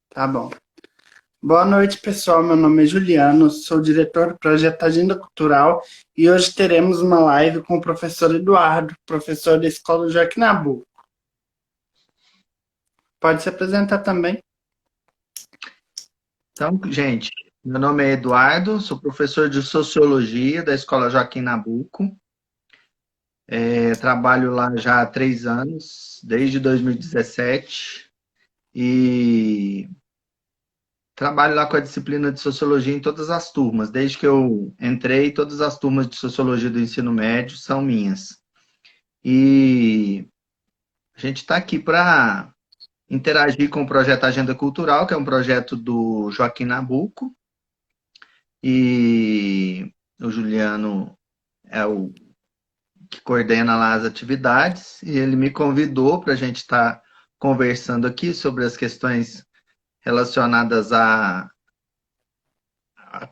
Tá bom. Boa noite, pessoal. Meu nome é Juliano, sou diretor do projeto Agenda Cultural e hoje teremos uma live com o professor Eduardo, professor da Escola Joaquim Nabuco. Pode se apresentar também. Então, gente, meu nome é Eduardo, sou professor de Sociologia da Escola Joaquim Nabuco. Trabalho lá já há 3 anos, desde 2017, e trabalho lá com a disciplina de Sociologia em todas as turmas. Desde que eu entrei, todas as turmas de Sociologia do ensino médio são minhas. E a gente está aqui para interagir com o projeto Agenda Cultural, que é um projeto do Joaquim Nabuco, e o Juliano é o que coordena lá as atividades, e ele me convidou para a gente estar conversando aqui sobre as questões relacionadas à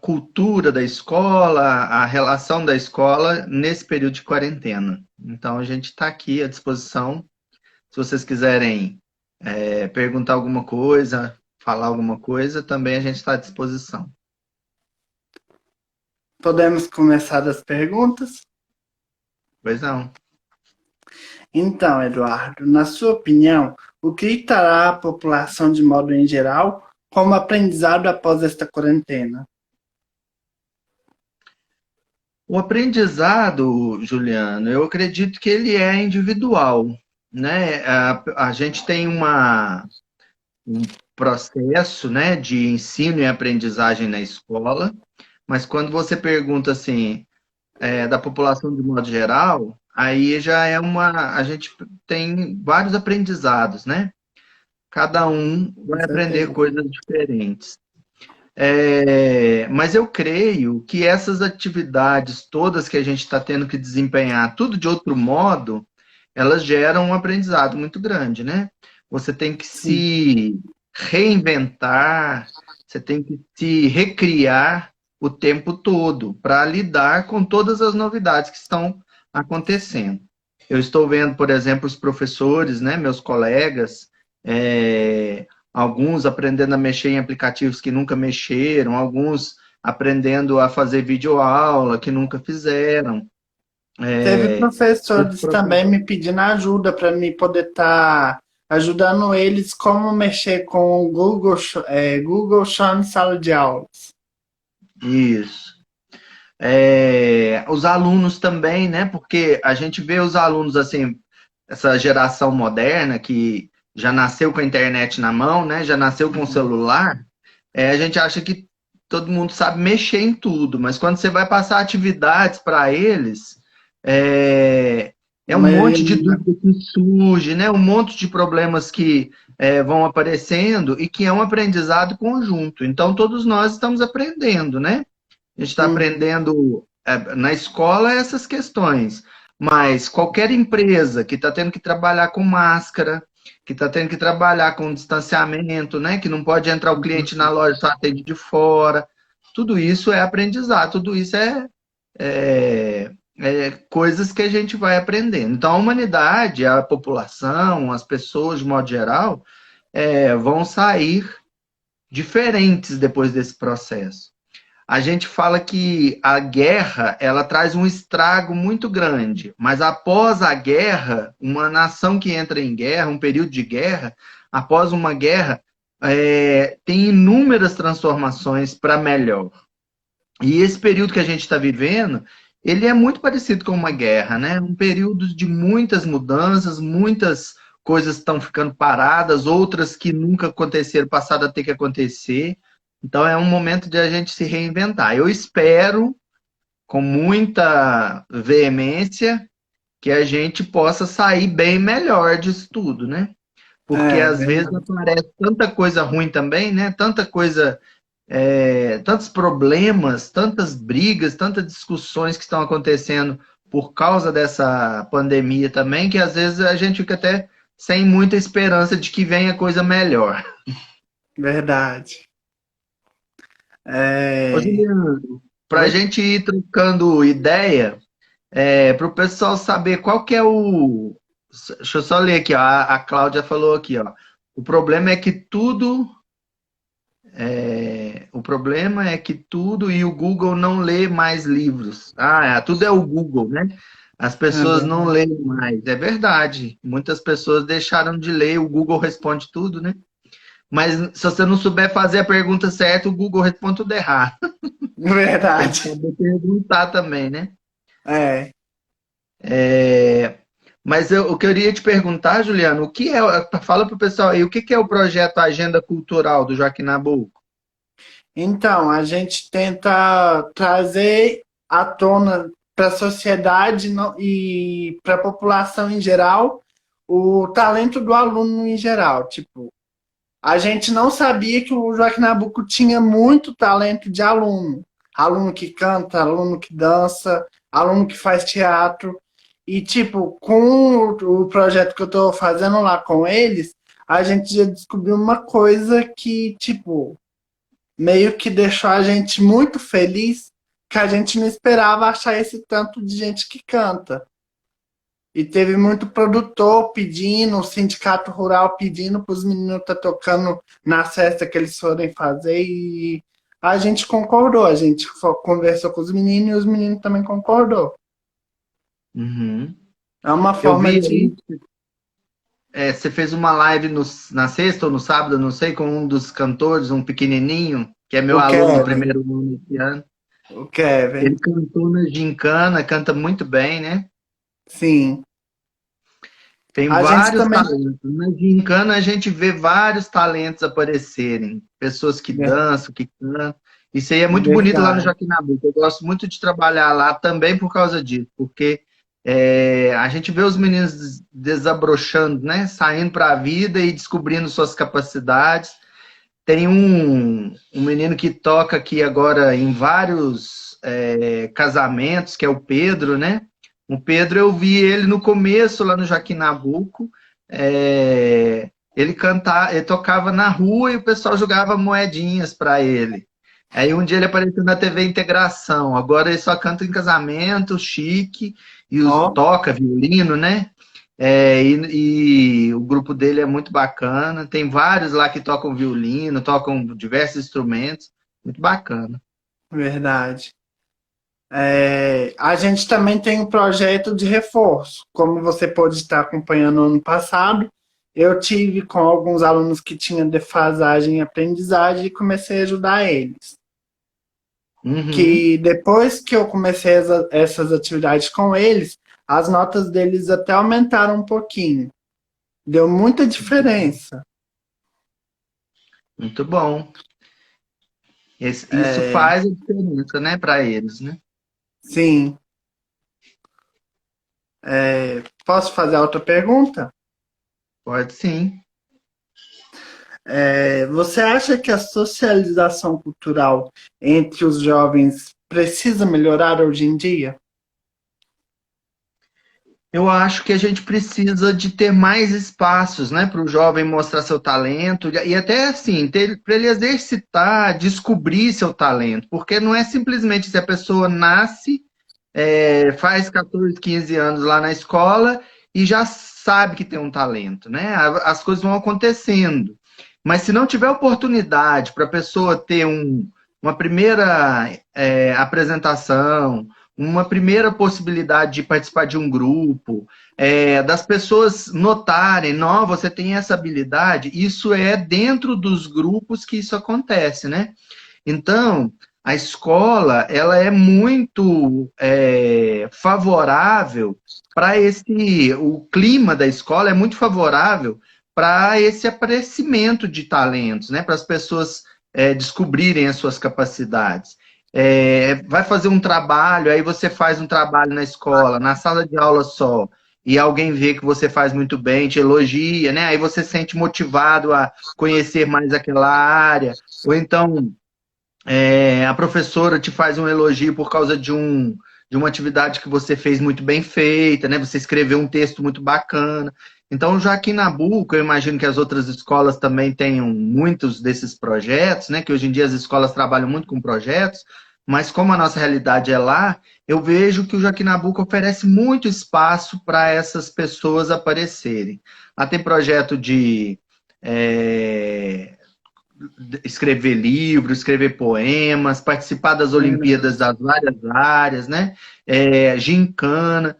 cultura da escola, à relação da escola nesse período de quarentena. Então, a gente está aqui à disposição. Se vocês quiserem perguntar alguma coisa, falar alguma coisa, também a gente está à disposição. Podemos começar das perguntas? Pois não. Então, Eduardo, na sua opinião, o que trará a população de modo em geral como aprendizado após esta quarentena? O aprendizado, Juliano, eu acredito que ele é individual, né? A gente tem um processo, né, de ensino e aprendizagem na escola, mas quando você pergunta assim, da população de modo geral, aí já a gente tem vários aprendizados, né? Cada um Com vai aprender certeza. coisas diferentes. Mas eu creio que essas atividades todas que a gente está tendo que desempenhar, tudo de outro modo, elas geram um aprendizado muito grande, né? Você tem que Sim. se reinventar, você tem que se recriar o tempo todo para lidar com todas as novidades que estão acontecendo. Eu estou vendo, por exemplo, os professores, né, meus colegas, é, alguns aprendendo a mexer em aplicativos que nunca mexeram, alguns aprendendo a fazer videoaula que nunca fizeram. Teve É, os professores profe- também me pedindo ajuda para mim poder estar ajudando eles como mexer com o Google, Google Show em sala de aulas. Isso. Os alunos também, né? Porque a gente vê os alunos assim, essa geração moderna que já nasceu com a internet na mão, né? Já nasceu com o celular. A gente acha que todo mundo sabe mexer em tudo, mas quando você vai passar atividades para eles, é, A é um maioria monte de não. dúvida que surge, né? Um monte de problemas que vão aparecendo e que é um aprendizado conjunto. Então, todos nós estamos aprendendo, né? A gente está Uhum. aprendendo na escola essas questões, mas qualquer empresa que está tendo que trabalhar com máscara, que está tendo que trabalhar com distanciamento, né? Que não pode entrar o cliente na loja, só atende de fora. Tudo isso é aprendizado, tudo isso é coisas que a gente vai aprendendo. Então, a humanidade, a população, as pessoas, de modo geral, vão sair diferentes depois desse processo. A gente fala que a guerra ela traz um estrago muito grande, mas após a guerra, uma nação que entra em guerra, um período de guerra, após uma guerra, tem inúmeras transformações para melhor. E esse período que a gente está vivendo, ele é muito parecido com uma guerra, né? Um período de muitas mudanças, muitas coisas estão ficando paradas, outras que nunca aconteceram passaram a ter que acontecer. Então é um momento de a gente se reinventar. Eu espero, com muita veemência, que a gente possa sair bem melhor disso tudo, né? Porque É, às vezes verdade. aparece tanta coisa ruim também, né? Tanta coisa tantos problemas, tantas brigas, tantas discussões que estão acontecendo por causa dessa pandemia também, que às vezes a gente fica até sem muita esperança de que venha coisa melhor. Verdade. Ô, É... Juliano, para a Oi? gente ir trocando ideia, para o pessoal saber qual que é o. Deixa eu só ler aqui, ó. A Cláudia falou aqui, ó. O problema é que tudo o problema é que tudo e o Google não lê mais livros. Tudo é o Google, né? As É pessoas não verdade. leem mais. É verdade. Muitas pessoas deixaram de ler, o Google responde tudo, né? Mas se você não souber fazer a pergunta certa, o Google responde tudo errado. Tem que Verdade. saber perguntar também, né? É. Mas eu queria te perguntar, Juliano, o que fala para o pessoal aí, o que é o projeto Agenda Cultural do Joaquim Nabuco? Então, a gente tenta trazer à tona para a sociedade e para a população em geral o talento do aluno em geral. Tipo, a gente não sabia que o Joaquim Nabuco tinha muito talento de aluno. Aluno que canta, aluno que dança, aluno que faz teatro. E, tipo, com o projeto que eu tô fazendo lá com eles, a gente já descobriu uma coisa que, tipo, meio que deixou a gente muito feliz, que a gente não esperava achar esse tanto de gente que canta. E teve muito produtor pedindo, o sindicato rural pedindo para os meninos estar tocando na festa que eles forem fazer e a gente concordou, a gente conversou com os meninos e os meninos também concordou. Uhum. É uma Eu forma vi de aí, você fez uma live na sexta ou no sábado, não sei, com um dos cantores, um pequenininho, que é meu o aluno do Kevin, primeiro ano esse ano. o Kevin, Ele cantou na Gincana, canta muito bem, né? sim. Tem A gente vários também, talentos. Na Gincana a gente vê vários talentos aparecerem. Pessoas que dançam, que cantam. Isso aí é muito bonito lá no verdade. Joaquim Nabuco. Eu gosto muito de trabalhar lá também por causa disso, porque a gente vê os meninos desabrochando, né? Saindo para a vida e descobrindo suas capacidades. Tem um menino que toca aqui agora em vários casamentos, que é o Pedro, né? O Pedro, eu vi ele no começo, lá no Joaquim Nabuco. Ele tocava na rua e o pessoal jogava moedinhas para ele. Aí um dia ele apareceu na TV Integração. Agora ele só canta em casamento, chique, e Ó, toca violino, né? E o grupo dele é muito bacana. Tem vários lá que tocam violino, tocam diversos instrumentos. Muito bacana. verdade. É, a gente também tem um projeto de reforço. Como você pode estar acompanhando no ano passado, eu tive com alguns alunos que tinham defasagem em aprendizagem e comecei a ajudar eles. Uhum. Que depois que eu comecei essas atividades com eles, as notas deles até aumentaram um pouquinho. Deu muita diferença. Muito bom. Isso É, faz a diferença, né, para eles, né? sim. Posso fazer outra pergunta? Pode sim. Você acha que a socialização cultural entre os jovens precisa melhorar hoje em dia? Eu acho que a gente precisa de ter mais espaços, né, para o jovem mostrar seu talento e até assim, para ele exercitar, descobrir seu talento, porque não é simplesmente se a pessoa nasce, faz 14, 15 anos lá na escola e já sabe que tem um talento, né? As coisas vão acontecendo. Mas se não tiver oportunidade para a pessoa ter uma primeira apresentação, uma primeira possibilidade de participar de um grupo, das pessoas notarem, não, você tem essa habilidade, isso é dentro dos grupos que isso acontece, né? Então, a escola, ela é muito favorável para o clima da escola é muito favorável para esse aparecimento de talentos, né? Para as pessoas descobrirem as suas capacidades. Vai fazer um trabalho, aí você faz um trabalho na escola, na sala de aula só, e alguém vê que você faz muito bem, te elogia, né? Aí você se sente motivado a conhecer mais aquela área, ou então a professora te faz um elogio por causa de uma atividade que você fez muito bem feita, né? Você escreveu um texto muito bacana. Então, já aqui na Nabuco, eu imagino que as outras escolas também tenham muitos desses projetos, né? Que hoje em dia as escolas trabalham muito com projetos, mas como a nossa realidade é lá, eu vejo que o Joaquim Nabuco oferece muito espaço para essas pessoas aparecerem. Lá tem projeto escrever livros, escrever poemas, participar das Olimpíadas das várias áreas, né? Gincana.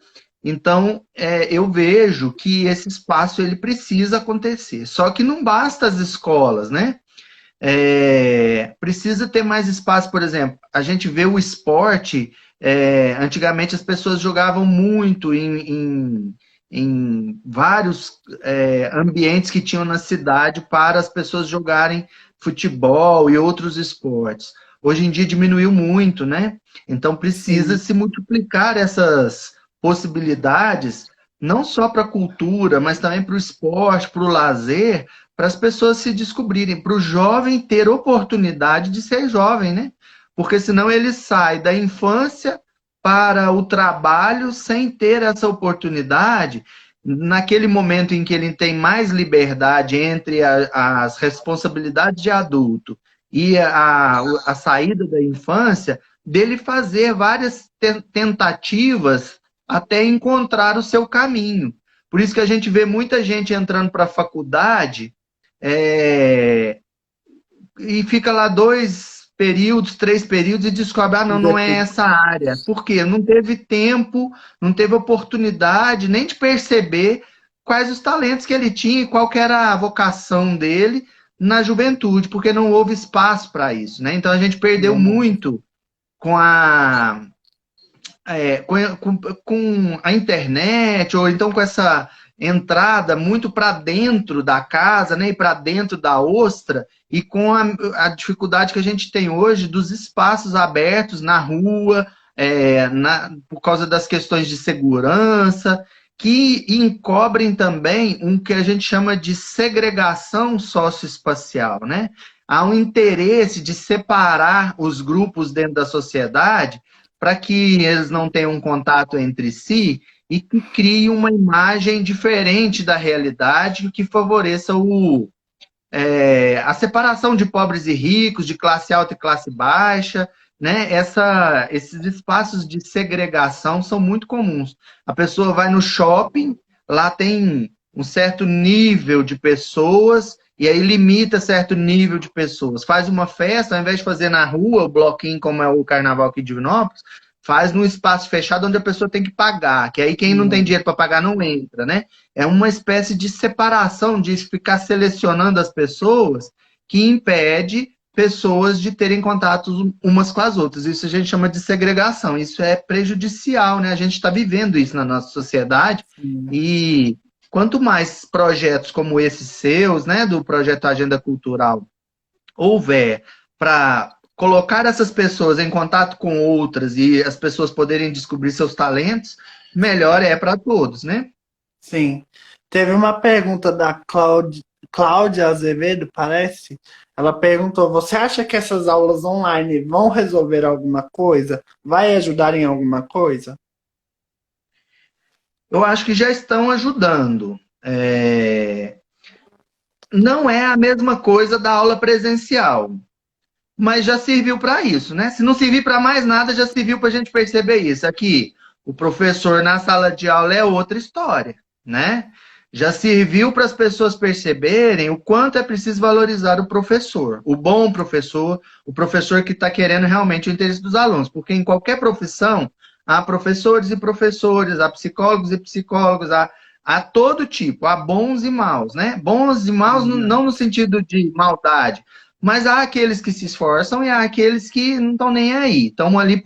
Então, eu vejo que esse espaço ele precisa acontecer. Só que não basta as escolas, né? Precisa ter mais espaço, por exemplo. A gente vê o esporte. Antigamente as pessoas jogavam muito em vários ambientes que tinham na cidade para as pessoas jogarem futebol e outros esportes. Hoje em dia diminuiu muito, né? Então precisa Sim, se multiplicar essas possibilidades, não só para a cultura, mas também para o esporte, para o lazer, para as pessoas se descobrirem, para o jovem ter oportunidade de ser jovem, né? Porque senão ele sai da infância para o trabalho sem ter essa oportunidade, naquele momento em que ele tem mais liberdade entre as responsabilidades de adulto e a saída da infância, dele fazer várias tentativas até encontrar o seu caminho. Por isso que a gente vê muita gente entrando para a faculdade e fica lá 2 períodos, 3 períodos e descobre, ah, não, não é essa área. Por quê? Não teve tempo, não teve oportunidade nem de perceber quais os talentos que ele tinha e qual que era a vocação dele na juventude, porque não houve espaço para isso, né? Então a gente perdeu muito com com a internet, ou então com essa entrada muito para dentro da casa, né, e para dentro da ostra, e com a dificuldade que a gente tem hoje dos espaços abertos na rua, por causa das questões de segurança, que encobrem também um que a gente chama de segregação socioespacial, né? Há um interesse de separar os grupos dentro da sociedade para que eles não tenham um contato entre si e que crie uma imagem diferente da realidade que favoreça a separação de pobres e ricos, de classe alta e classe baixa, né? Esses espaços de segregação são muito comuns. A pessoa vai no shopping, lá tem um certo nível de pessoas, e aí limita certo nível de pessoas. Faz uma festa, ao invés de fazer na rua, o bloquinho, como é o carnaval aqui de Divinópolis, faz num espaço fechado onde a pessoa tem que pagar, que aí quem não tem dinheiro para pagar não entra, né? É uma espécie de separação, de ficar selecionando as pessoas que impede pessoas de terem contatos umas com as outras. Isso a gente chama de segregação. Isso é prejudicial, né? A gente está vivendo isso na nossa sociedade sim. e quanto mais projetos como esses seus, né, do projeto Agenda Cultural, houver para colocar essas pessoas em contato com outras e as pessoas poderem descobrir seus talentos, melhor é para todos, né? Sim. Teve uma pergunta da Cláudia Azevedo, parece. Ela perguntou: você acha que essas aulas online vão resolver alguma coisa? Vai ajudar em alguma coisa? Eu acho que já estão ajudando. Não é a mesma coisa da aula presencial, mas já serviu para isso, né? Se não servir para mais nada, já serviu para a gente perceber isso. Aqui, o professor na sala de aula é outra história, né? Já serviu para as pessoas perceberem o quanto é preciso valorizar o professor, o bom professor, o professor que está querendo realmente o interesse dos alunos, porque em qualquer profissão há professores e professores, há psicólogos e psicólogos, há todo tipo, há bons e maus, né? Bons e maus não no sentido de maldade, mas há aqueles que se esforçam e há aqueles que não estão nem aí. Estão ali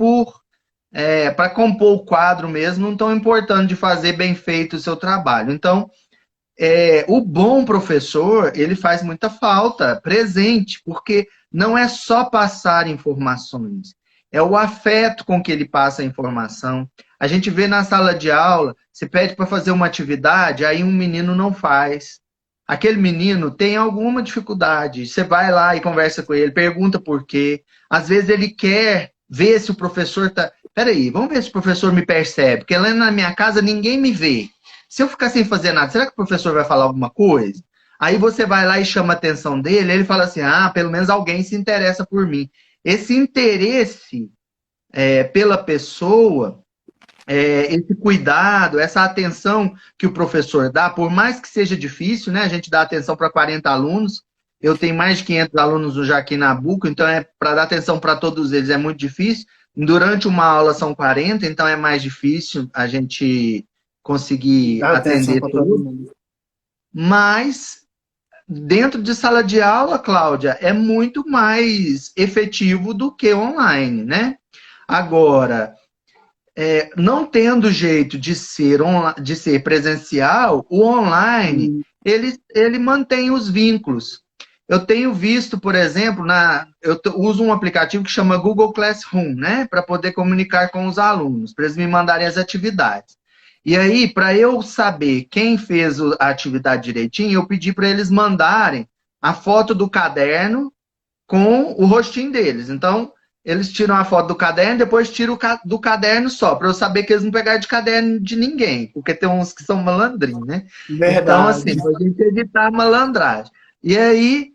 para compor o quadro mesmo, não estão importando de fazer bem feito o seu trabalho. Então, o bom professor, ele faz muita falta, presente, porque não é só passar informações, é o afeto com que ele passa a informação. A gente vê na sala de aula, você pede para fazer uma atividade, aí um menino não faz. Aquele menino tem alguma dificuldade, você vai lá e conversa com ele, pergunta por quê. Às vezes ele quer ver se o professor está... Peraí, vamos ver se o professor me percebe, porque lá na minha casa ninguém me vê. Se eu ficar sem fazer nada, será que o professor vai falar alguma coisa? Aí você vai lá e chama a atenção dele, ele fala assim, ah, pelo menos alguém se interessa por mim. Esse interesse pela pessoa esse cuidado, essa atenção que o professor dá, por mais que seja difícil, né? A gente dá atenção para 40 alunos, eu tenho mais de 500 alunos no Joaquim Nabuco, então para dar atenção para todos eles é muito difícil. Durante uma aula são 40, então é mais difícil a gente conseguir Dá atenção atender para todo todos. mundo. Mas dentro de sala de aula, Cláudia, é muito mais efetivo do que online, né? Agora, não tendo jeito de ser presencial, o online, Hum, ele mantém os vínculos. Eu tenho visto, por exemplo, uso um aplicativo que chama Google Classroom, né, para poder comunicar com os alunos, para eles me mandarem as atividades. E aí, para eu saber quem fez a atividade direitinho, eu pedi para eles mandarem a foto do caderno com o rostinho deles. Então, eles tiram a foto do caderno, depois tiram do caderno só, para eu saber que eles não pegaram de caderno de ninguém, porque tem uns que são malandrinhos, né? Então, assim, verdade. pra gente evitar a malandragem. E aí,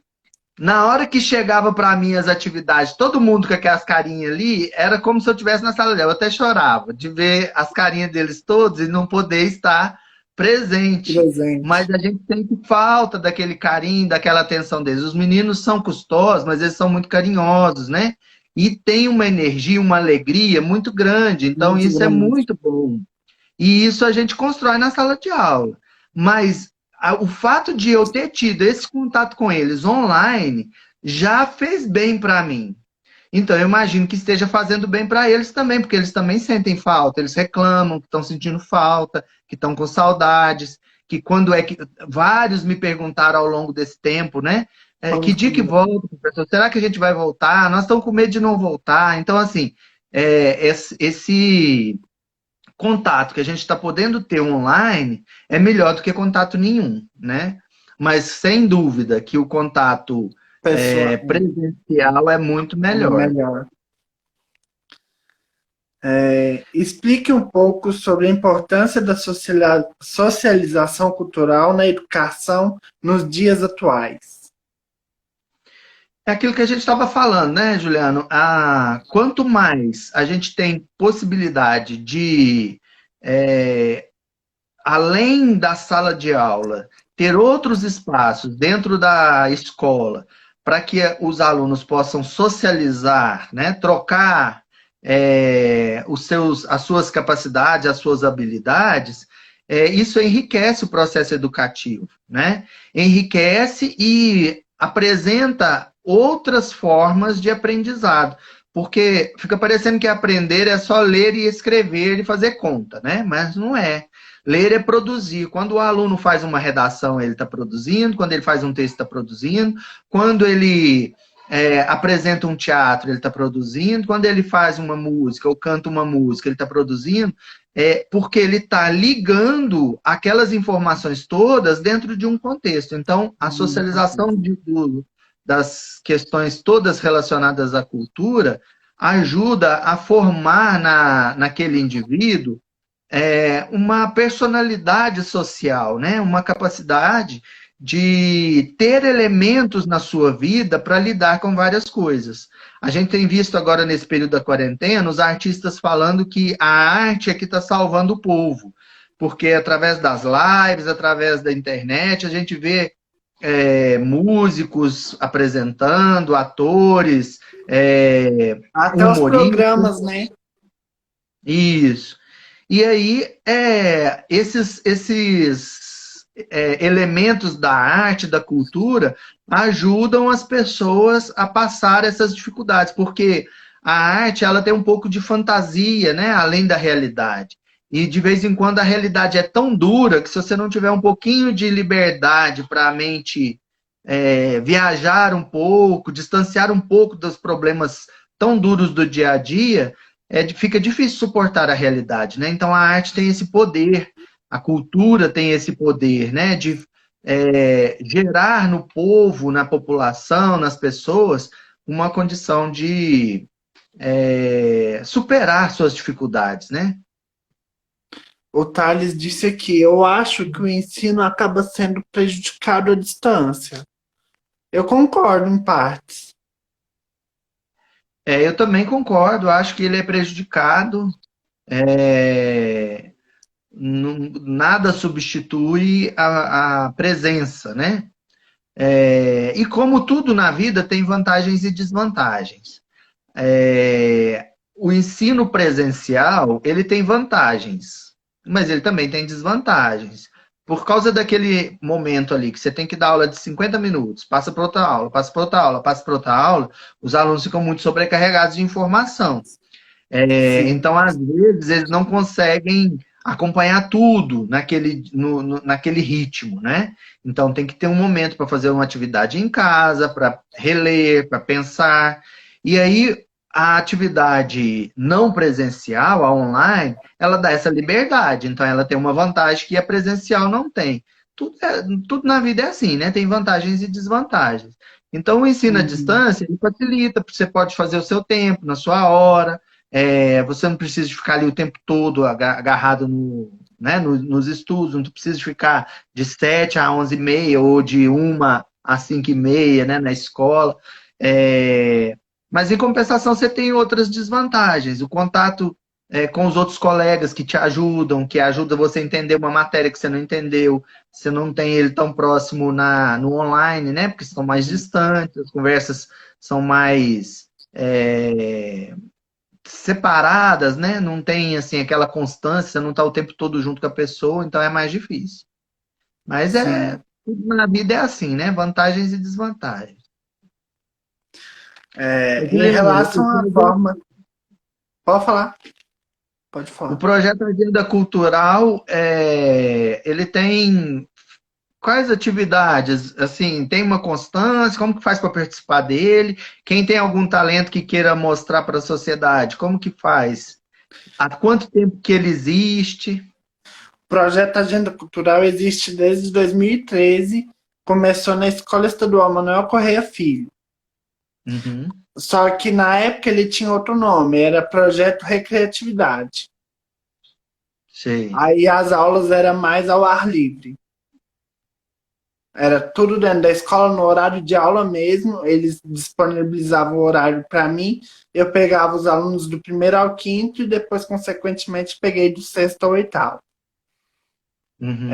na hora que chegava para mim as atividades, todo mundo com aquelas carinhas ali, era como se eu estivesse na sala dela. Eu até chorava de ver as carinhas deles todos e não poder estar presente. Mas Presente. a gente sente falta daquele carinho, daquela atenção deles. Os meninos são custosos, mas eles são muito carinhosos, né? E tem uma energia, uma alegria muito grande. Então, Muito isso é grande. muito bom. E isso a gente constrói na sala de aula. Mas o fato de eu ter tido esse contato com eles online já fez bem para mim. Então, eu imagino que esteja fazendo bem para eles também, porque eles também sentem falta, eles reclamam que estão sentindo falta, que estão com saudades, que quando é que. Vários me perguntaram ao longo desse tempo, né? Que Quando dia que que- volta, professor? Será que a gente vai voltar? Nós estamos com medo de não voltar. Então, assim, esse contato que a gente está podendo ter online é melhor do que contato nenhum, né? Mas sem dúvida que o contato Pessoa presencial é muito é melhor. melhor. Explique um pouco sobre a importância da socialização cultural na educação nos dias atuais. É aquilo que a gente estava falando, né, Juliano? Quanto mais a gente tem possibilidade de, é, além da sala de aula, ter outros espaços dentro da escola para que os alunos possam socializar, né, trocar as suas capacidades, as suas habilidades, isso enriquece o processo educativo, né? Enriquece e apresenta outras formas de aprendizado. Porque fica parecendo que aprender é só ler e escrever e fazer conta, né? Mas não é. Ler é produzir. Quando o aluno faz uma redação, ele está produzindo. Quando ele faz um texto, está produzindo. Quando ele apresenta um teatro, ele está produzindo. Quando ele faz uma música ou canta uma música, ele está produzindo. Porque ele está ligando aquelas informações todas dentro de um contexto. Então, a socialização das questões todas relacionadas à cultura ajuda a formar naquele indivíduo uma personalidade social, né? Uma capacidade de ter elementos na sua vida para lidar com várias coisas. A gente tem visto agora nesse período da quarentena os artistas falando que a arte é que está salvando o povo, porque através das lives, através da internet, a gente vê músicos apresentando, atores, Até os humoristas, programas, né? isso. E aí, elementos da arte, da cultura, ajudam as pessoas a passar essas dificuldades, porque a arte ela tem um pouco de fantasia, né, além da realidade. E de vez em quando a realidade é tão dura que se você não tiver um pouquinho de liberdade para a mente viajar um pouco, distanciar um pouco dos problemas tão duros do dia a dia, fica difícil suportar a realidade, né? Então a arte tem esse poder, a cultura tem esse poder, né? De gerar no povo, na população, nas pessoas, uma condição de superar suas dificuldades, né? O Thales disse aqui, eu acho que o ensino acaba sendo prejudicado à distância. Eu concordo em partes. Eu também concordo, acho que ele é prejudicado. é, nada substitui a presença, né? E como tudo na vida tem vantagens e desvantagens. O ensino presencial, ele tem vantagens, mas ele também tem desvantagens. Por causa daquele momento ali que você tem que dar aula de 50 minutos, passa para outra aula, passa para outra aula, passa para outra aula, os alunos ficam muito sobrecarregados de informação. Sim. Então, às vezes, eles não conseguem acompanhar tudo naquele ritmo, né? Então, tem que ter um momento para fazer uma atividade em casa, para reler, para pensar. E aí, a atividade não presencial, a online, ela dá essa liberdade. Então, ela tem uma vantagem que a presencial não tem. Tudo na vida é assim, né? Tem vantagens e desvantagens. Então, o ensino à Uhum. distância, ele facilita, você pode fazer o seu tempo, na sua hora, você não precisa de ficar ali o tempo todo agarrado né, nos estudos, não precisa de ficar de 7 a 11h30 ou de 1 a 5h30, né, na escola. Mas, em compensação, você tem outras desvantagens. O contato com os outros colegas que te ajudam, que ajuda você a entender uma matéria que você não entendeu, você não tem ele tão próximo no online, né, porque estão mais distantes, as conversas são mais separadas, né? Não tem assim aquela constância, não está o tempo todo junto com a pessoa, então é mais difícil. Mas Sim. tudo na vida é assim, né? Vantagens e desvantagens. Ô, Em Guilherme, relação à forma. Pode falar, pode o falar. projeto Agenda Cultural, ele tem quais atividades? Assim, tem uma constância? Como que faz para participar dele? Quem tem algum talento que queira mostrar para a sociedade, como que faz? Há quanto tempo que ele existe? O projeto Agenda Cultural existe desde 2013, começou na Escola Estadual Manuel Correia Filho. Uhum, Só que na época ele tinha outro nome, era Projeto Recreatividade. sei. Aí as aulas eram mais ao ar livre. Era tudo dentro da escola, no horário de aula mesmo. Eles disponibilizavam o horário para mim. Eu pegava os alunos do primeiro ao quinto e depois, consequentemente, peguei do sexto ao oitavo. Uhum.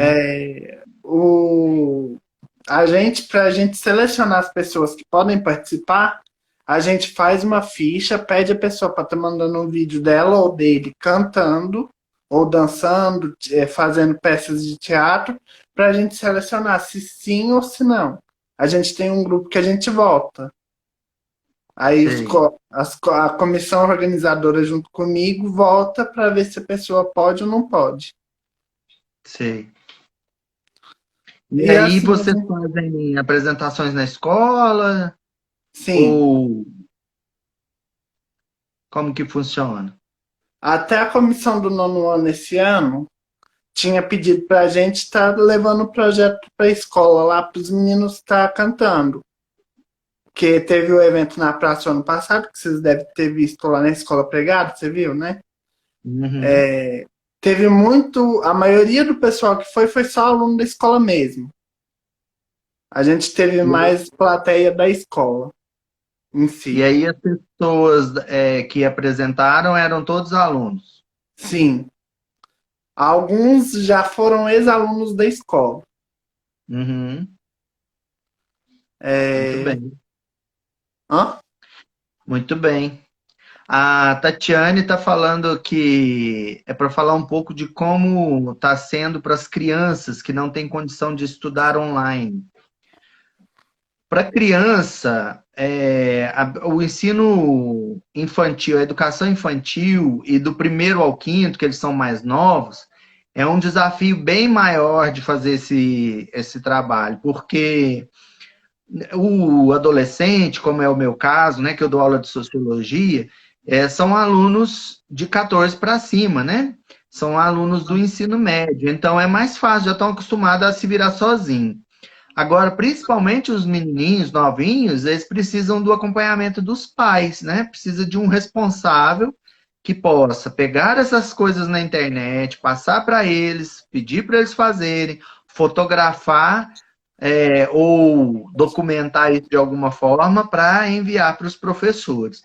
O, para a gente selecionar as pessoas que podem participar, a gente faz uma ficha, pede a pessoa para estar mandando um vídeo dela ou dele cantando ou dançando, fazendo peças de teatro, para a gente selecionar se sim ou se não. A gente tem um grupo que a gente vota. Aí Sei, a comissão organizadora, junto comigo, vota para ver se a pessoa pode ou não pode. sei. E E aí assim a vocês gente. fazem apresentações na escola Sim. ou como que funciona? Até a comissão do nono ano esse ano tinha pedido para a gente estar levando o projeto para a escola, lá para os meninos estar cantando. Que teve o evento na praça ano passado, que vocês devem ter visto lá na escola pregado, você viu, né? Uhum. Teve muito. A maioria do pessoal que foi só aluno da escola mesmo. A gente teve mais plateia da escola em E si. aí as pessoas que apresentaram eram todos alunos. Sim. Alguns já foram ex-alunos da escola. Uhum. Muito É... bem, Hã? muito bem. A Tatiane está falando que é para falar um pouco de como está sendo para as crianças que não têm condição de estudar online. Para criança, o ensino infantil, a educação infantil e do primeiro ao quinto, que eles são mais novos, é um desafio bem maior de fazer esse trabalho, porque o adolescente, como é o meu caso, né, que eu dou aula de sociologia, são alunos de 14 para cima, né? São alunos do ensino médio, então é mais fácil, já estão acostumados a se virar sozinhos. Agora, principalmente os menininhos novinhos, eles precisam do acompanhamento dos pais, né? Precisa de um responsável que possa pegar essas coisas na internet, passar para eles, pedir para eles fazerem, fotografar, ou documentar isso de alguma forma para enviar para os professores.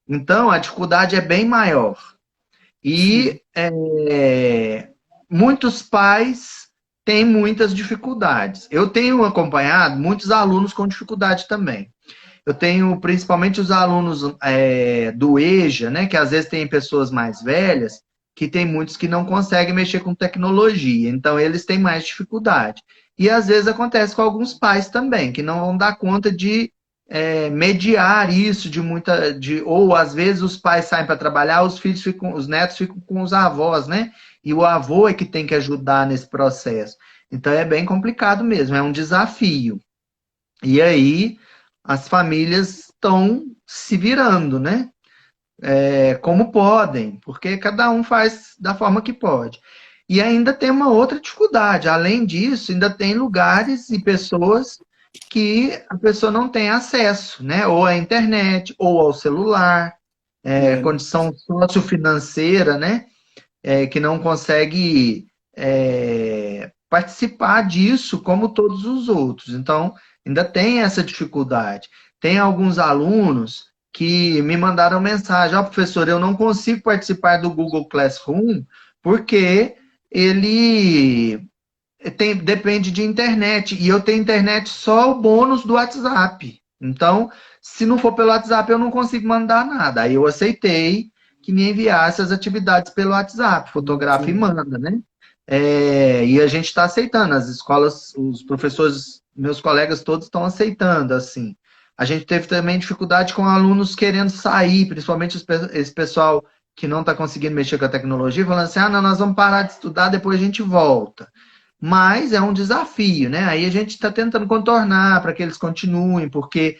Então, a dificuldade é bem maior. Sim. E muitos pais têm muitas dificuldades. Eu tenho acompanhado muitos alunos com dificuldade também. Eu tenho principalmente os alunos do EJA, né, que às vezes tem pessoas mais velhas, que tem muitos que não conseguem mexer com tecnologia, então eles têm mais dificuldade. E às vezes acontece com alguns pais também, que não vão dar conta de mediar isso ou às vezes os pais saem para trabalhar, os netos ficam com os avós, né? E o avô é que tem que ajudar nesse processo. Então é bem complicado mesmo, é um desafio. E aí as famílias estão se virando, né? Como podem, porque cada um faz da forma que pode. E ainda tem uma outra dificuldade. Além disso, ainda tem lugares e pessoas que a pessoa não tem acesso, né? Ou à internet, ou ao celular, É, condição sociofinanceira, né? Que não consegue participar disso como todos os outros. Então, ainda tem essa dificuldade. Tem alguns alunos que me mandaram mensagem: ó, professor, eu não consigo participar do Google Classroom porque ele depende de internet, e eu tenho internet só o bônus do WhatsApp. Então, se não for pelo WhatsApp, eu não consigo mandar nada. Aí eu aceitei que me enviasse as atividades pelo WhatsApp, fotografa e sim. manda, né? E a gente está aceitando, as escolas, os professores, meus colegas todos estão aceitando, assim. A gente teve também dificuldade com alunos querendo sair, principalmente esse pessoal que não está conseguindo mexer com a tecnologia, falando assim: ah, não, nós vamos parar de estudar, depois a gente volta. Mas é um desafio, né? Aí a gente está tentando contornar para que eles continuem, porque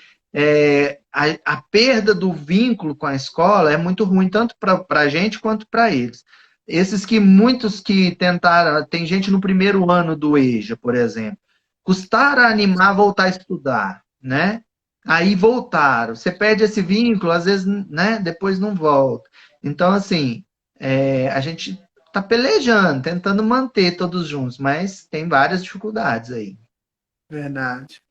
a perda do vínculo com a escola é muito ruim, tanto para a gente quanto para eles. Muitos que tentaram, tem gente no primeiro ano do EJA, por exemplo, custaram a animar a voltar a estudar, né? Aí voltaram. Você perde esse vínculo, às vezes, né? Depois não volta. Então, assim, a gente tá pelejando, tentando manter todos juntos, mas tem várias dificuldades aí. Verdade.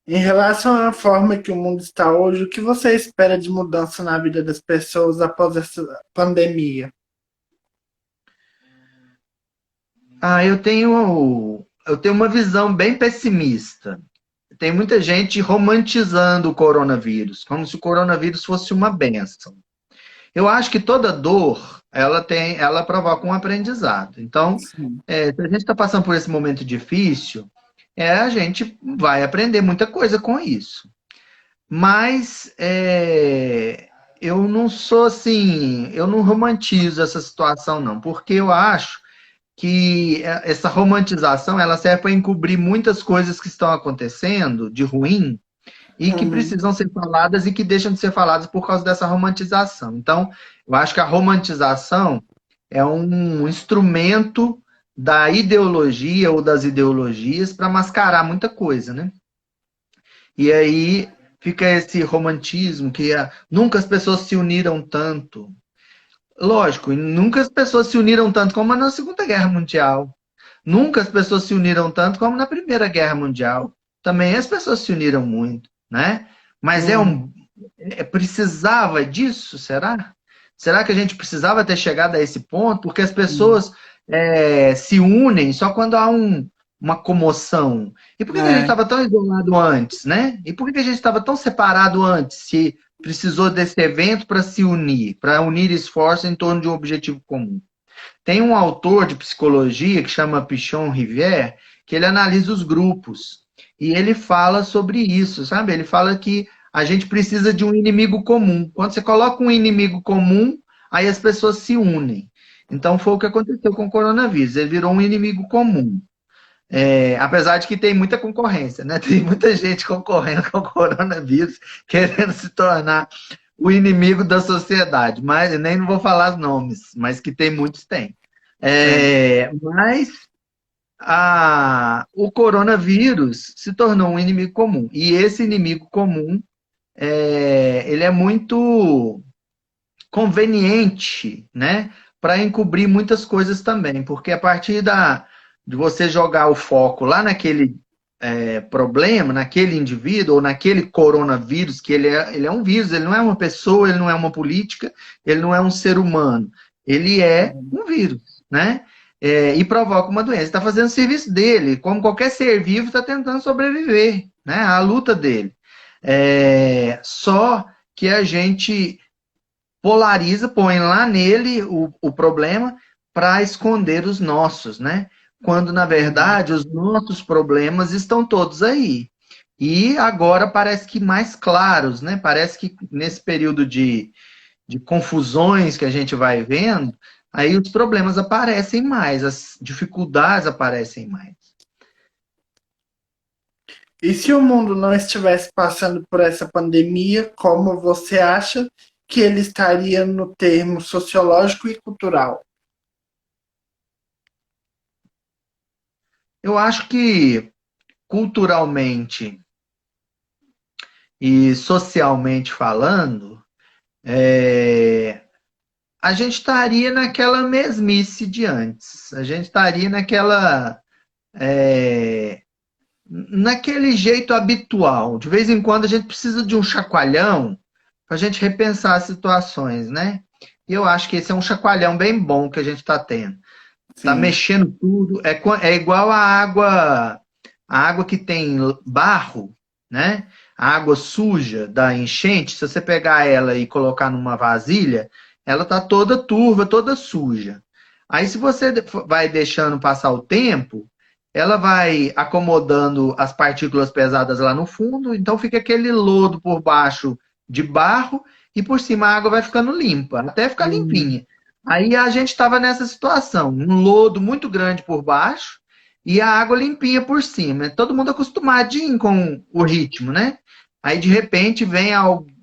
Em relação à forma que o mundo está hoje, o que você espera de mudança na vida das pessoas após essa pandemia? Eu tenho uma visão bem pessimista. Tem muita gente romantizando o coronavírus, como se o coronavírus fosse uma benção. Eu acho que toda dor, ela provoca um aprendizado. Então, Sim. se a gente está passando por esse momento difícil, a gente vai aprender muita coisa com isso. Mas eu não sou assim, eu não romantizo essa situação, não, porque eu acho que essa romantização ela serve para encobrir muitas coisas que estão acontecendo de ruim e que Uhum. precisam ser faladas e que deixam de ser faladas por causa dessa romantização. Então, eu acho que a romantização é um instrumento da ideologia ou das ideologias para mascarar muita coisa, né? E aí fica esse romantismo que nunca as pessoas se uniram tanto. Lógico, e nunca as pessoas se uniram tanto como na Segunda Guerra Mundial. Nunca as pessoas se uniram tanto como na Primeira Guerra Mundial. Também as pessoas se uniram muito, né? Mas Uhum. precisava disso, será? Será que a gente precisava ter chegado a esse ponto? Porque as Sim. pessoas se unem só quando há uma comoção. E por que a gente É, estava tão isolado antes, né? E por que a gente estava tão separado antes, se precisou desse evento para se unir, para unir esforços em torno de um objetivo comum? Tem um autor de psicologia que chama Pichon Rivière, que ele analisa os grupos. E ele fala sobre isso, sabe? Ele fala que a gente precisa de um inimigo comum. Quando você coloca um inimigo comum, aí as pessoas se unem. Então foi o que aconteceu com o coronavírus. Ele virou um inimigo comum. Apesar de que tem muita concorrência, né? Tem muita gente concorrendo com o coronavírus, querendo se tornar o inimigo da sociedade. Mas nem não vou falar os nomes, mas que tem muitos tem. é. Mas o coronavírus se tornou um inimigo comum. E esse inimigo comum, ele é muito conveniente, né? Para encobrir muitas coisas também. Porque a partir de você jogar o foco lá problema naquele indivíduo ou naquele coronavírus, que ele é um vírus, ele não é uma pessoa, ele não é uma política, ele não é um ser humano, ele é um vírus, né? E provoca uma doença. Está fazendo o serviço dele, como qualquer ser vivo está tentando sobreviver, né? A luta dele. Só que a gente polariza, põe lá nele o problema para esconder os nossos, né? Quando, na verdade, os nossos problemas estão todos aí. E agora parece que mais claros, né? Parece que nesse período de confusões que a gente vai vendo, aí os problemas aparecem mais, as dificuldades aparecem mais. E se o mundo não estivesse passando por essa pandemia, como você acha que ele estaria no termo sociológico e cultural? Eu acho que culturalmente e socialmente falando, a gente estaria naquela mesmice de antes. A gente estaria naquele jeito habitual. De vez em quando a gente precisa de um chacoalhão para a gente repensar as situações, né? E eu acho que esse é um chacoalhão bem bom que a gente está tendo. Está Sim. mexendo tudo. É igual a água que tem barro, né? A água suja da enchente, se você pegar ela e colocar numa vasilha, ela tá toda turva, toda suja. Aí, se você vai deixando passar o tempo, ela vai acomodando as partículas pesadas lá no fundo, então fica aquele lodo por baixo de barro e por cima a água vai ficando limpa, até ficar Hum, limpinha. Aí a gente estava nessa situação, um lodo muito grande por baixo e a água limpinha por cima. Todo mundo acostumadinho com o ritmo, né? Aí, de repente, vem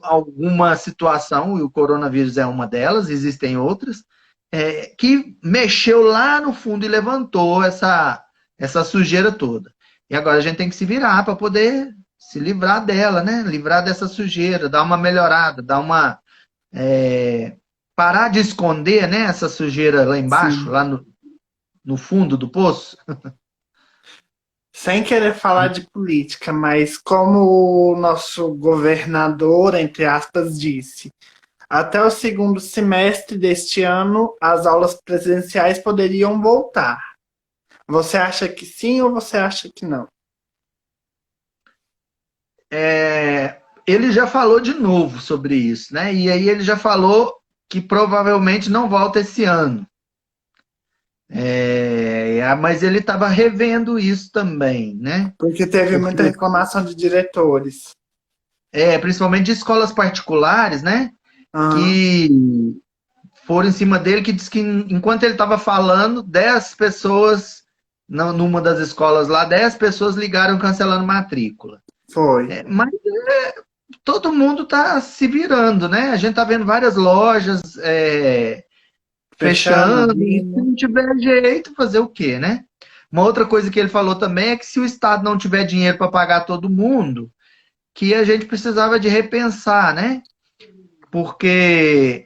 alguma situação, e o coronavírus é uma delas, existem outras, que mexeu lá no fundo e levantou essa sujeira toda. E agora a gente tem que se virar para poder se livrar dela, né? Livrar dessa sujeira, dar uma melhorada, dar uma. Parar de esconder, né, essa sujeira lá embaixo, sim. lá no fundo do poço. Sem querer falar de política, mas como o nosso governador, entre aspas, disse, até o segundo semestre deste ano, as aulas presenciais poderiam voltar. Você acha que sim ou você acha que não? Ele já falou de novo sobre isso, né? E aí ele já falou que provavelmente não volta esse ano. Mas ele estava revendo isso também, né? Porque teve muita Porque, reclamação de diretores. principalmente de escolas particulares, né? Aham, Que foram em cima dele, que diz que enquanto ele estava falando, 10 pessoas, numa das escolas lá, 10 pessoas ligaram cancelando matrícula. foi. Mas todo mundo está se virando, né? A gente está vendo várias lojas Fechando, fechando, se abrindo. não tiver jeito, fazer o quê, né? Uma outra coisa que ele falou também é que se o Estado não tiver dinheiro para pagar todo mundo, que a gente precisava de repensar, né? Porque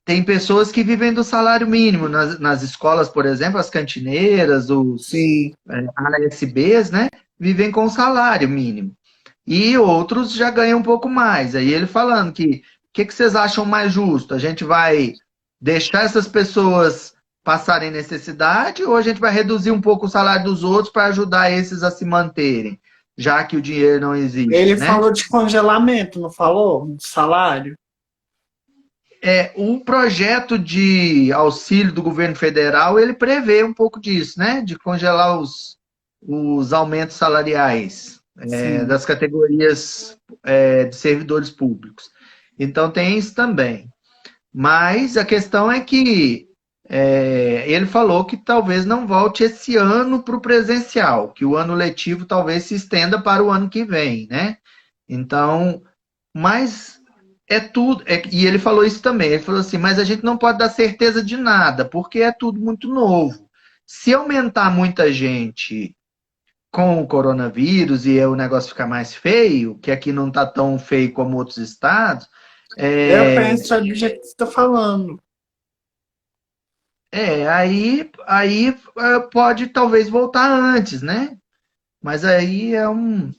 tem pessoas que vivem do salário mínimo nas escolas, por exemplo, as cantineiras, os Sim. ASBs, né? Vivem com salário mínimo. E outros já ganham um pouco mais. Aí ele falando que o que vocês acham mais justo? A gente vai deixar essas pessoas passarem necessidade ou a gente vai reduzir um pouco o salário dos outros para ajudar esses a se manterem, já que o dinheiro não existe, Ele né? falou de congelamento, não falou? De salário? O projeto de auxílio do governo federal, ele prevê um pouco disso, né? De congelar os aumentos salariais Sim. das categorias de servidores públicos. Então tem isso também. Mas a questão é que ele falou que talvez não volte esse ano para o presencial, que o ano letivo talvez se estenda para o ano que vem, né? Então, mas é tudo. E ele falou isso também. Ele falou assim: mas a gente não pode dar certeza de nada, porque é tudo muito novo. Se aumentar muita gente com o coronavírus e o negócio ficar mais feio, que aqui não está tão feio como outros estados, Eu é, penso do jeito que você está falando. aí pode talvez voltar antes, né? Mas aí é um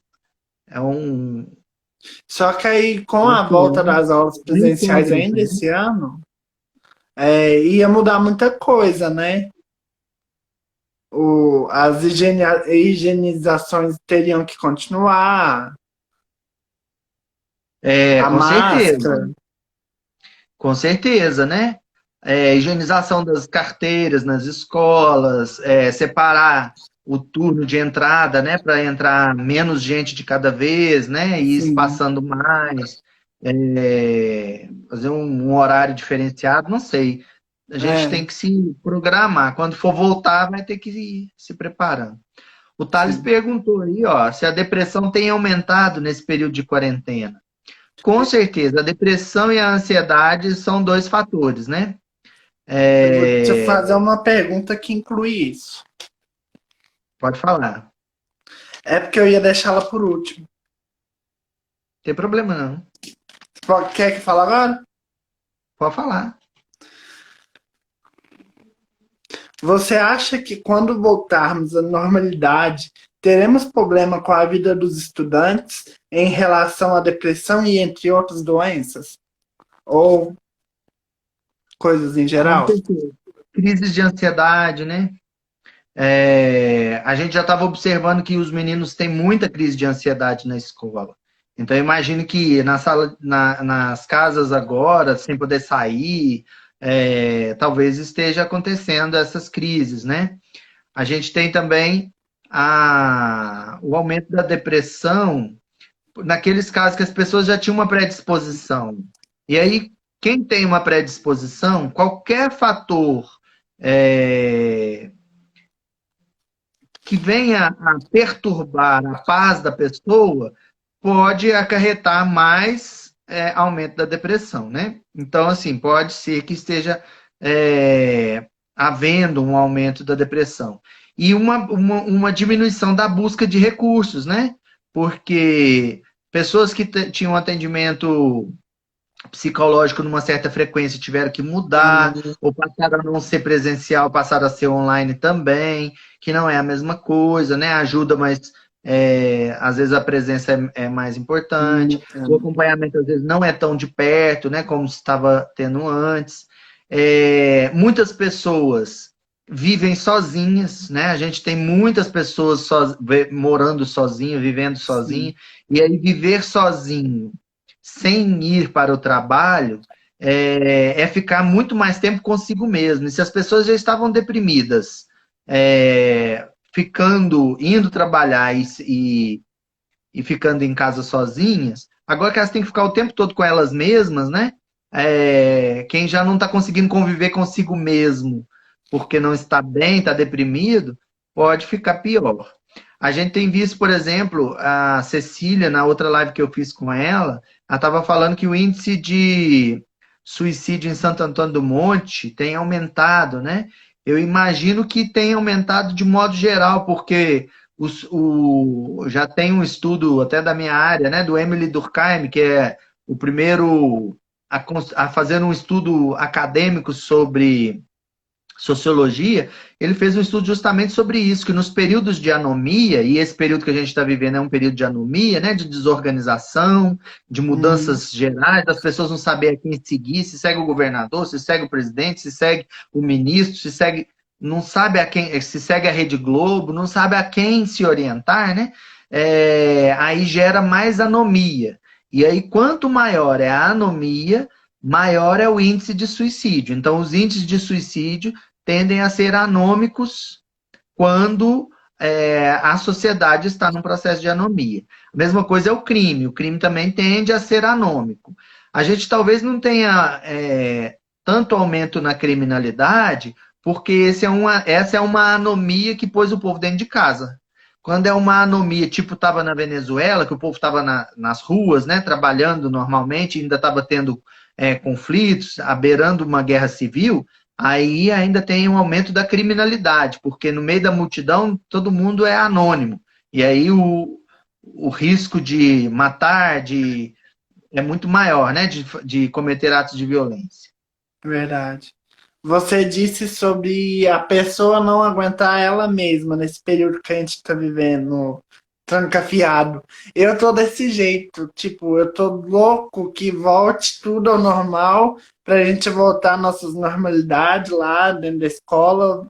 Só que aí, com a outro volta ano, das aulas nem presenciais sempre, ainda né? esse ano, ia mudar muita coisa, né? As higienizações teriam que continuar, É, a máscara. com certeza, né? Higienização das carteiras nas escolas, separar o turno de entrada, né, para entrar menos gente de cada vez, né, e ir Sim, espaçando mais, fazer um horário diferenciado, não sei. A gente tem é, que se programar. Quando for voltar, vai ter que ir se preparando. O Thales sim. perguntou aí, ó, se a depressão tem aumentado nesse período de quarentena. Com certeza, a depressão e a ansiedade são dois fatores, né? Eu vou te É, fazer uma pergunta que inclui isso. pode falar, É porque eu ia deixá-la por último. não tem problema não. Quer que fale agora? Pode falar. Você acha que quando voltarmos à normalidade, teremos problema com a vida dos estudantes em relação à depressão e entre outras doenças? Ou coisas em Com geral? certeza. Crises de ansiedade, né? A gente já estava observando que os meninos têm muita crise de ansiedade na escola. Então, eu imagino que na sala, nas casas agora, sem poder sair, talvez esteja acontecendo essas crises, né? A gente tem também o aumento da depressão naqueles casos que as pessoas já tinham uma predisposição. E aí, quem tem uma predisposição, qualquer fator é, que venha a perturbar a paz da pessoa pode acarretar mais aumento da depressão, né? Então, assim, pode ser que esteja havendo um aumento da depressão. E uma diminuição da busca de recursos, né? Porque pessoas que tinham atendimento psicológico numa certa frequência tiveram que mudar, ou passaram a não ser presencial, passaram a ser online também, que não é a mesma coisa, né? Ajuda, mas às vezes a presença é mais importante, o Entendo. acompanhamento às vezes não é tão de perto, né? Como estava tendo antes. Muitas pessoas vivem sozinhas, né? A gente tem muitas pessoas morando sozinho, vivendo sozinho, Sim. e aí viver sozinho sem ir para o trabalho ficar muito mais tempo consigo mesmo. E se as pessoas já estavam deprimidas, indo trabalhar e ficando em casa sozinhas, agora que elas têm que ficar o tempo todo com elas mesmas, né? Quem já não está conseguindo conviver consigo mesmo porque não está bem, está deprimido, pode ficar pior. A gente tem visto, por exemplo, a Cecília, na outra live que eu fiz com ela estava falando que o índice de suicídio em Santo Antônio do Monte tem aumentado, né? Eu imagino que tem aumentado de modo geral, porque já tem um estudo até da minha área, né, do Emily Durkheim, que é o primeiro a fazer um estudo acadêmico sobre sociologia, ele fez um estudo justamente sobre isso, que nos períodos de anomia, e esse período que a gente está vivendo é um período de anomia, né, de desorganização, de Uhum. mudanças gerais, das pessoas não saberem a quem seguir, se segue o governador, se segue o presidente, se segue o ministro, se segue, não sabe a quem, se segue a Rede Globo, não sabe a quem se orientar, né? Aí gera mais anomia. E aí, quanto maior é a anomia, maior é o índice de suicídio. Então, os índices de suicídio tendem a ser anômicos quando a sociedade está num processo de anomia. A mesma coisa é o crime. O crime também tende a ser anômico. A gente talvez não tenha tanto aumento na criminalidade, porque essa é uma anomia que pôs o povo dentro de casa. Quando é uma anomia, tipo estava na Venezuela, que o povo estava nas ruas, né, trabalhando normalmente, ainda estava tendo conflitos, abeirando uma guerra civil, aí ainda tem um aumento da criminalidade, porque no meio da multidão todo mundo é anônimo. E aí o risco de matar é muito maior, né? De cometer atos de violência. Verdade. Você disse sobre a pessoa não aguentar ela mesma nesse período que a gente está vivendo trancafiado. Eu tô desse jeito, tipo, eu tô louco que volte tudo ao normal pra gente voltar às nossas normalidades lá dentro da escola.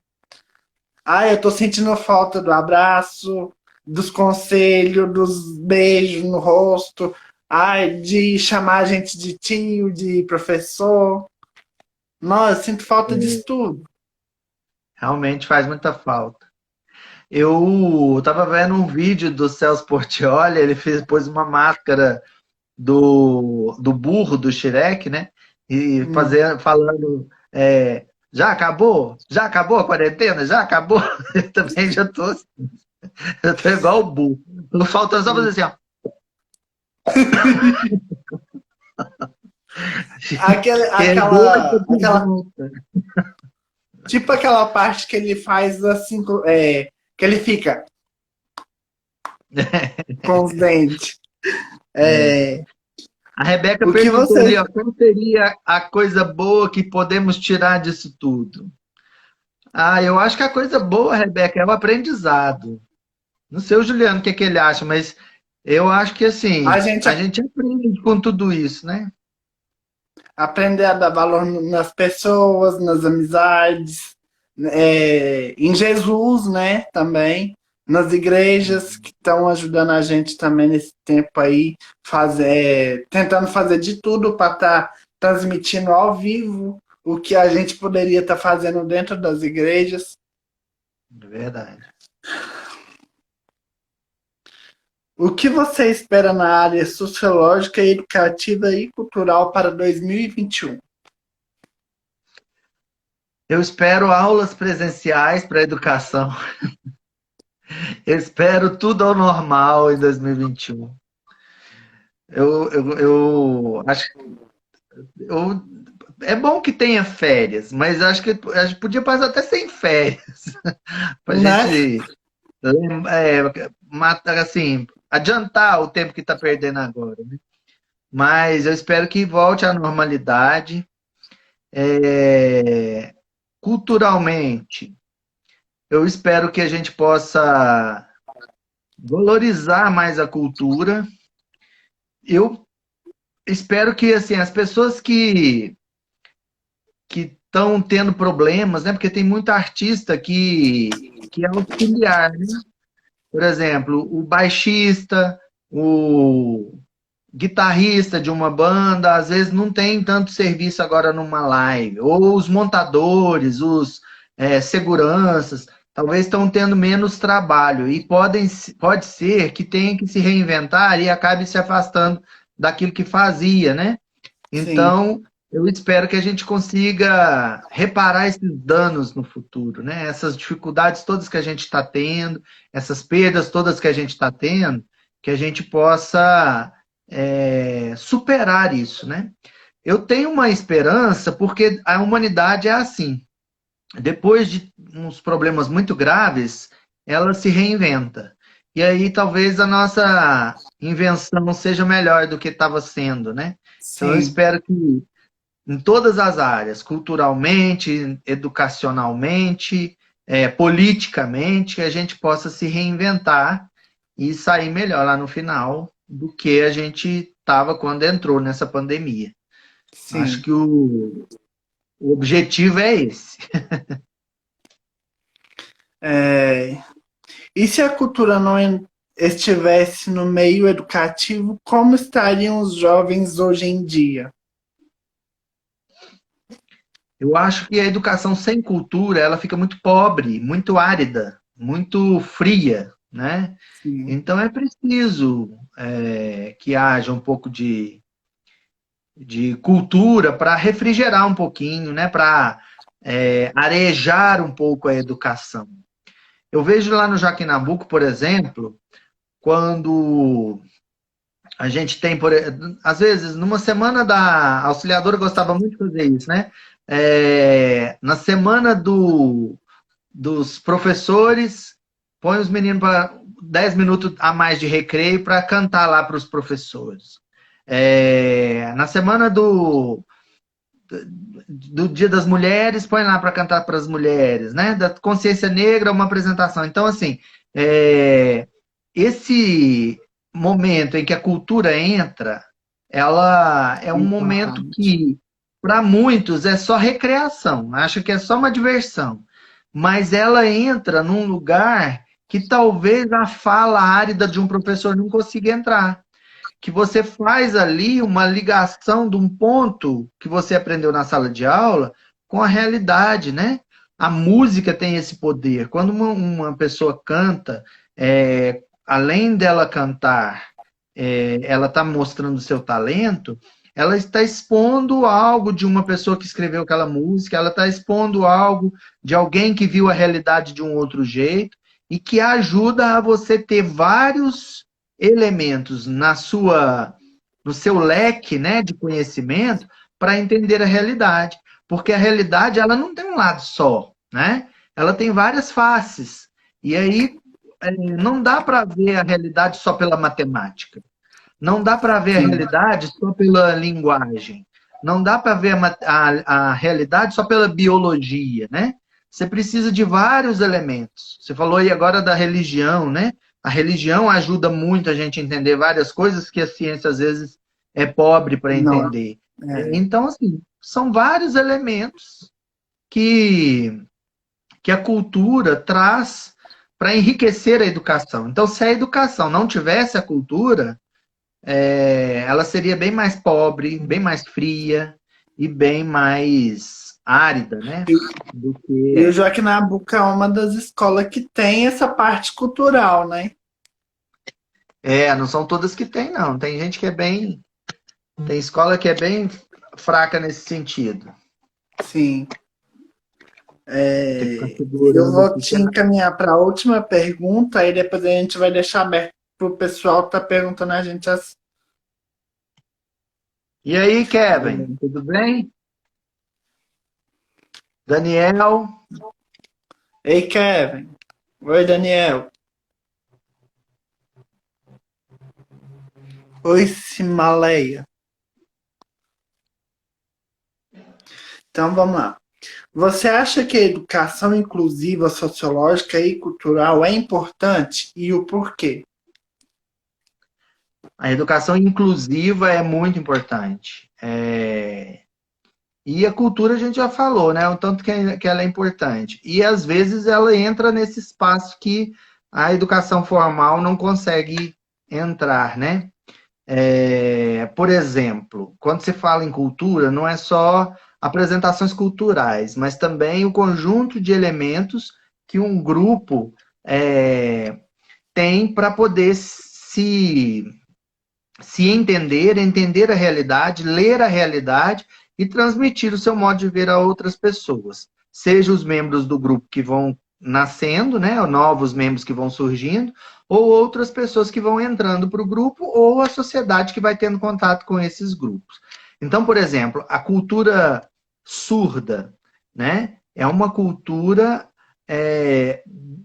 Ah, eu tô sentindo falta do abraço, dos conselhos, dos beijos no rosto, ai, de chamar a gente de tio, de professor. Nossa, eu sinto falta disso É, tudo. realmente faz muita falta. Eu tava vendo um vídeo do Celso Portiolli, ele fez, pôs uma máscara do burro do Shrek, né? E Hum. falando, já acabou? Já acabou a quarentena? Já acabou? Eu também já tô, eu tô igual o burro. Não falta só fazer assim, ó. Que doido de volta. Tipo aquela parte que ele faz assim, que ele fica com os dentes. É, A Rebeca o que perguntou ali, você, ó, qual seria a coisa boa que podemos tirar disso tudo? Ah, eu acho que a coisa boa, Rebeca, é o aprendizado. Não sei o Juliano o que é que ele acha, mas eu acho que a assim, gente a gente aprende com tudo isso, né? aprender a dar valor nas pessoas, nas amizades, em Jesus, né, também, nas igrejas que estão ajudando a gente também nesse tempo aí, tentando fazer de tudo para estar transmitindo ao vivo o que a gente poderia estar fazendo dentro das igrejas. É verdade. O que você espera na área sociológica, educativa e cultural para 2021? Eu espero aulas presenciais para a educação. Eu espero tudo ao normal em 2021. Eu acho que eu, é bom que tenha férias, mas acho que a gente podia passar até sem férias, para a Né? gente matar, assim, adiantar o tempo que está perdendo agora, né? Mas eu espero que volte à normalidade. É, culturalmente, eu espero que a gente possa valorizar mais a cultura. Eu espero que assim as pessoas que estão tendo problemas, né? Porque tem muito artista que é auxiliar, né? Por exemplo, o baixista, o guitarrista de uma banda, às vezes não tem tanto serviço agora numa live. Ou os montadores, os seguranças, talvez estão tendo menos trabalho. E pode ser que tenha que se reinventar e acabe se afastando daquilo que fazia, né? Sim, Então, eu espero que a gente consiga reparar esses danos no futuro, né? Essas dificuldades todas que a gente está tendo, essas perdas todas que a gente está tendo, que a gente possa superar isso, né? Eu tenho uma esperança porque a humanidade é assim. Depois de uns problemas muito graves, ela se reinventa. E aí talvez a nossa invenção seja melhor do que estava sendo, né? Então eu sim. espero que em todas as áreas, culturalmente, educacionalmente, politicamente, a gente possa se reinventar e sair melhor lá no final do que a gente estava quando entrou nessa pandemia. Acho Sim. que o objetivo é esse. É, e se a cultura não estivesse no meio educativo, como estariam os jovens hoje em dia? Eu acho que a educação sem cultura, ela fica muito pobre, muito árida, muito fria, né? Sim, Então é preciso que haja um pouco de cultura para refrigerar um pouquinho, né? Para arejar um pouco a educação. Eu vejo lá no Joaquim Nabuco, por exemplo, quando a gente tem, às vezes, numa semana da a auxiliadora gostava muito de fazer isso, né? Na semana dos professores, põe os meninos para 10 minutos a mais de recreio para cantar lá para os professores. Na semana do Dia das Mulheres, põe lá para cantar para as mulheres, né? Da consciência negra, uma apresentação. Então, assim, é, esse momento em que a cultura entra, ela é um momento Importante. que, para muitos, é só recreação, acha que é só uma diversão, mas ela entra num lugar que talvez a fala árida de um professor não consiga entrar. Que você faz ali uma ligação de um ponto que você aprendeu na sala de aula com a realidade, né? A música tem esse poder. Quando uma pessoa canta, além dela cantar, ela está mostrando o seu talento, ela está expondo algo de uma pessoa que escreveu aquela música, ela está expondo algo de alguém que viu a realidade de um outro jeito e que ajuda a você ter vários elementos no seu leque, né, de conhecimento para entender a realidade, porque a realidade ela não tem um lado só, né? Ela tem várias faces. E aí não dá para ver a realidade só pela matemática. Não dá para ver a Sim. realidade só pela linguagem. Não dá para ver a realidade só pela biologia, né? Você precisa de vários elementos. Você falou aí agora da religião, né? A religião ajuda muito a gente a entender várias coisas que a ciência às vezes é pobre para Não, entender. é, Então, assim, são vários elementos que, que a cultura traz para enriquecer a educação. Então, se a educação não tivesse a cultura, ela seria bem mais pobre, bem mais fria e bem mais árida, né? e, Do e o que Joaquim Nabuco é uma das escolas que tem essa parte cultural, né? não são todas que tem, não. Tem gente que é bem. Tem escola que é bem fraca nesse sentido. Sim. Tem que ficar Eu segurando vou aqui. te encaminhar para a última pergunta, e depois a gente vai deixar aberto para o pessoal que está perguntando a gente as. E aí, Kevin, tudo bem? Daniel, Ei, Kevin. Oi, Daniel. Oi, Simaleia. Então vamos lá. Você acha que a educação inclusiva, sociológica e cultural é importante e o porquê? a educação inclusiva é muito importante. E a cultura a gente já falou, né? O tanto que ela é importante. E às vezes ela entra nesse espaço que a educação formal não consegue entrar, né? Por exemplo, quando se fala em cultura, não é só apresentações culturais, mas também o conjunto de elementos que um grupo tem para poder se entender, entender a realidade, ler a realidade e transmitir o seu modo de ver a outras pessoas. Seja os membros do grupo que vão nascendo, né, ou novos membros que vão surgindo, ou outras pessoas que vão entrando para o grupo, ou a sociedade que vai tendo contato com esses grupos. Então, por exemplo, a cultura surda, né, é uma cultura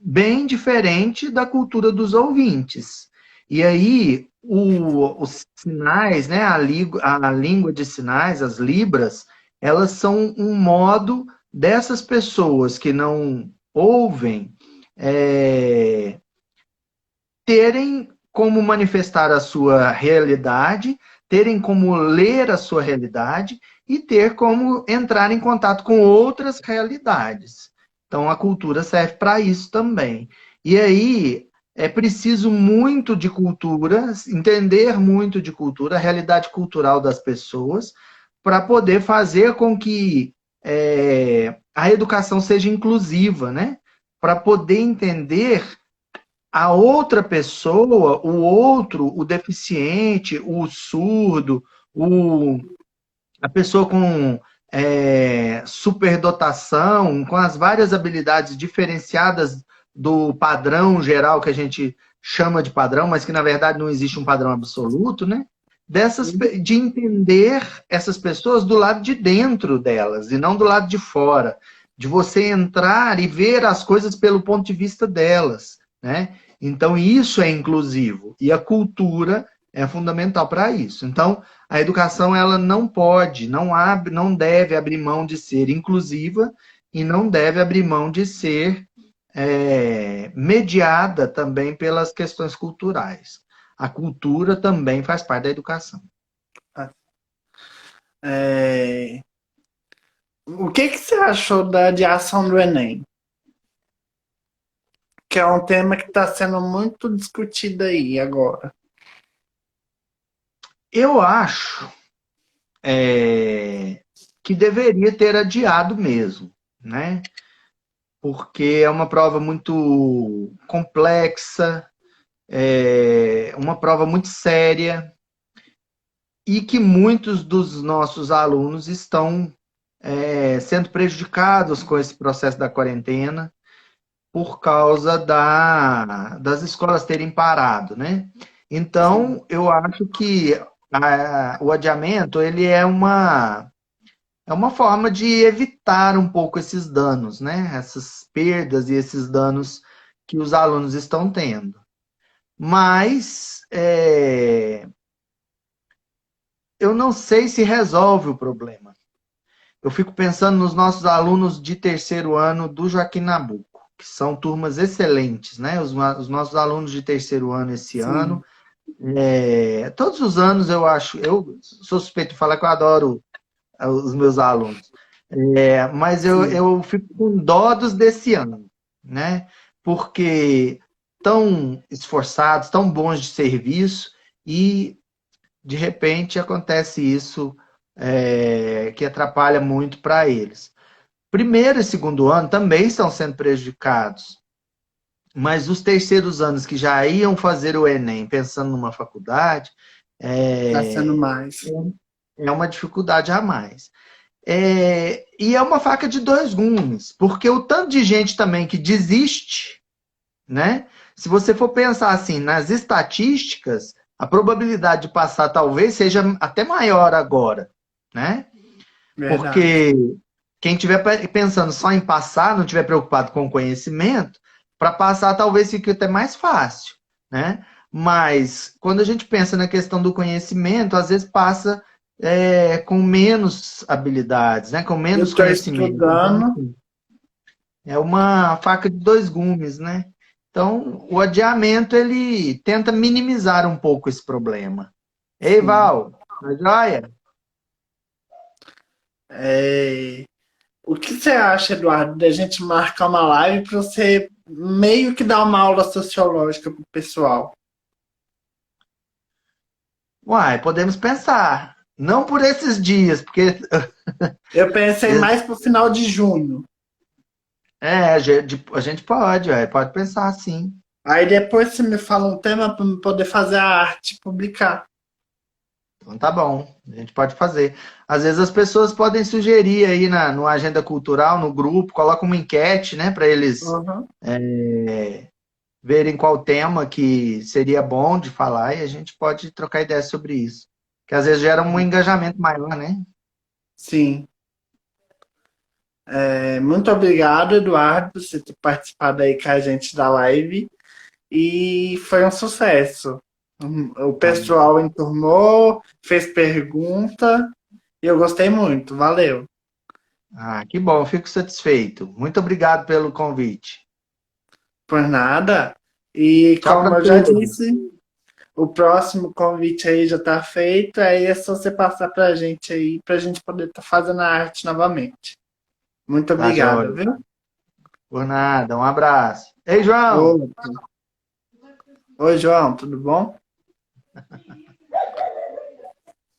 bem diferente da cultura dos ouvintes. E aí, os sinais, né, a língua de sinais, as libras, elas são um modo dessas pessoas que não ouvem terem como manifestar a sua realidade, terem como ler a sua realidade e ter como entrar em contato com outras realidades. Então, a cultura serve para isso também. E aí, é preciso muito de cultura, entender muito de cultura, a realidade cultural das pessoas, para poder fazer com que a educação seja inclusiva, né? Para poder entender a outra pessoa, o outro, o deficiente, o surdo, a pessoa com superdotação, com as várias habilidades diferenciadas do padrão geral que a gente chama de padrão, mas que na verdade não existe um padrão absoluto, né? De entender essas pessoas do lado de dentro delas e não do lado de fora, de você entrar e ver as coisas pelo ponto de vista delas, né? Então isso é inclusivo e a cultura é fundamental para isso. Então a educação ela não pode, não deve abrir mão de ser inclusiva e não deve abrir mão de ser mediada também pelas questões culturais. A cultura também faz parte da educação. É, o que que você achou da adiação do Enem? Que é um tema que está sendo muito discutido aí agora. Eu acho que deveria ter adiado mesmo, né? Porque é uma prova muito complexa, uma prova muito séria e que muitos dos nossos alunos estão sendo prejudicados com esse processo da quarentena por causa das escolas terem parado, né? Sim, Então, eu acho que o adiamento ele é uma forma de evitar um pouco esses danos, né? Essas perdas e esses danos que os alunos estão tendo. Mas eu não sei se resolve o problema. Eu fico pensando nos nossos alunos de terceiro ano do Joaquim Nabuco, que são turmas excelentes, né? Os nossos alunos de terceiro ano esse ano. sim, Todos os anos eu acho, eu sou suspeito de falar que eu adoro os meus alunos. Mas sim. eu fico com dó dos desse ano, né? Porque tão esforçados, tão bons de serviço, e de repente acontece isso que atrapalha muito para eles. Primeiro e segundo ano também estão sendo prejudicados, mas os terceiros anos que já iam fazer o Enem pensando numa faculdade, Está sendo é, mais. é uma dificuldade a mais. E é uma faca de dois gumes, porque o tanto de gente também que desiste, né? Se você for pensar assim nas estatísticas, a probabilidade de passar talvez seja até maior agora, né? Verdade. Porque quem estiver pensando só em passar, não estiver preocupado com o conhecimento, para passar talvez fique até mais fácil, né? Mas quando a gente pensa na questão do conhecimento, às vezes passa com menos habilidades, né? Com Eu menos estou conhecimento. Então, estudando. assim, é uma faca de dois gumes, né? Então, o adiamento, ele tenta minimizar um pouco esse problema. Ei, Sim. Val, tá joia? É, o que você acha, Eduardo, da gente marcar uma live para você meio que dar uma aula sociológica pro pessoal? Uai, podemos pensar. Não por esses dias, porque Eu pensei mais pro final de junho. a gente pode, ué, pode pensar assim. Aí depois você me fala um tema para poder fazer a arte, publicar. Então tá bom, a gente pode fazer. Às vezes as pessoas podem sugerir aí no Agenda Cultural, no grupo, coloca uma enquete, né, para eles Uhum. verem qual tema que seria bom de falar e a gente pode trocar ideias sobre isso. Que às vezes gera um engajamento maior, né? Sim. Muito obrigado, Eduardo, por você ter participado aí com a gente da live. E foi um sucesso. O Tá. pessoal enturmou, fez pergunta e eu gostei muito. Valeu. Ah, que bom, fico satisfeito. Muito obrigado pelo convite. Por nada. E Tchau para como eu já todos. disse, o próximo convite aí já está feito. Aí é só você passar para a gente aí, para a gente poder estar fazendo a arte novamente. Muito Tá, obrigado, joia. viu? Por nada, um abraço. Ei, João! Ô, oi, João, tudo bom?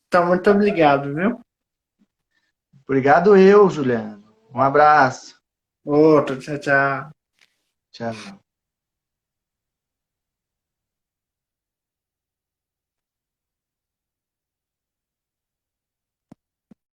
Então, muito obrigado, viu? Obrigado eu, Juliano. Um abraço. Outro, tchau, tchau. Tchau.